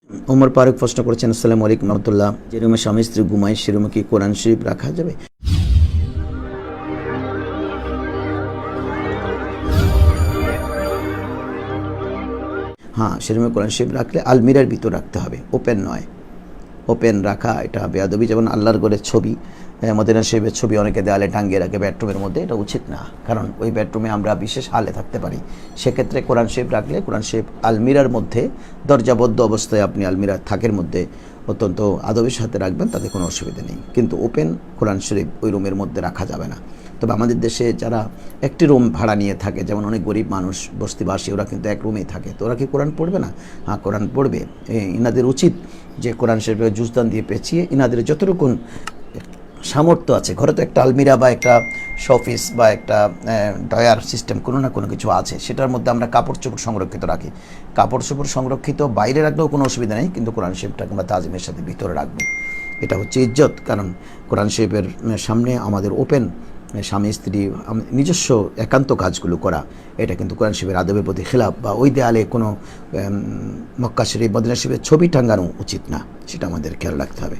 ওমর ফারুক প্রশ্ন করেছেন, আসসালামু আলাইকুম রহমতুল্লাহ, যে রুমে স্বামী স্ত্রী ঘুমায় সে রুমে কি কোরআন শরীফ রাখা যাবে? হ্যাঁ, সে রুমে কোরআন শরীফ রাখলে আলমিরার ভিতর রাখতে হবে, ওপেন নয়। ওপেন রাখা এটা বেয়াদবি। যেমন আল্লাহর ঘরের ছবি, মদিনা শরীফের ছবি অনেকে দেয়ালে টাঙ্গিয়ে রাখে বেডরুমের মধ্যে, এটা উচিত না। কারণ ওই বেডরুমে আমরা বিশেষ হালে থাকতে পারি। সেক্ষেত্রে কোরআন শরীফ রাখলে কোরআন শরীফ আলমিরার মধ্যে দরজাবদ্ধ অবস্থায় আপনি আলমিরার থাকের মধ্যে অত্যন্ত আদবের সাথে রাখবেন, তাতে কোনো অসুবিধা নেই। কিন্তু ওপেন কোরআন শরীফ ওই রুমের মধ্যে রাখা যাবে না। তবে আমাদের দেশে যারা একটি রুম ভাড়া নিয়ে থাকে, যেমন অনেক গরিব মানুষ বস্তিবাসী, ওরা কিন্তু এক রুমেই থাকে, তো ওরা কি কোরআন পড়বে না? হ্যাঁ, কোরআন পড়বে। ইনাদের উচিত যে কোরআন শরীফের জুজদান দিয়ে পেঁচিয়ে ইনাদের যতটুকু সামর্থ্য আছে, ঘরে তো একটা আলমিরা বা একটা শোপিস বা একটা ডয়ার সিস্টেম কোনো না কোনো কিছু আছে, সেটার মধ্যে আমরা কাপড় চোপড় সংরক্ষিত রাখি। কাপড় চোপড় সংরক্ষিত বাইরে রাখলেও কোনো অসুবিধা নেই, কিন্তু কোরআন শরীফটাকে আমরা তাজিমের সাথে ভিতরে রাখবো। এটা হচ্ছে ইজ্জত। কারণ কোরআন শরীফের সামনে আমাদের ওপেন স্বামী স্ত্রী নিজস্ব একান্ত কাজগুলো করা, এটা কিন্তু কোরআন শরীফের আদবের প্রতি খেলাফ। বা ওই দেয়ালে কোনো মক্কা শরীফ মদিনা শরীফের ছবি টাঙ্গানো উচিত না, সেটা আমাদের খেয়াল রাখতে হবে।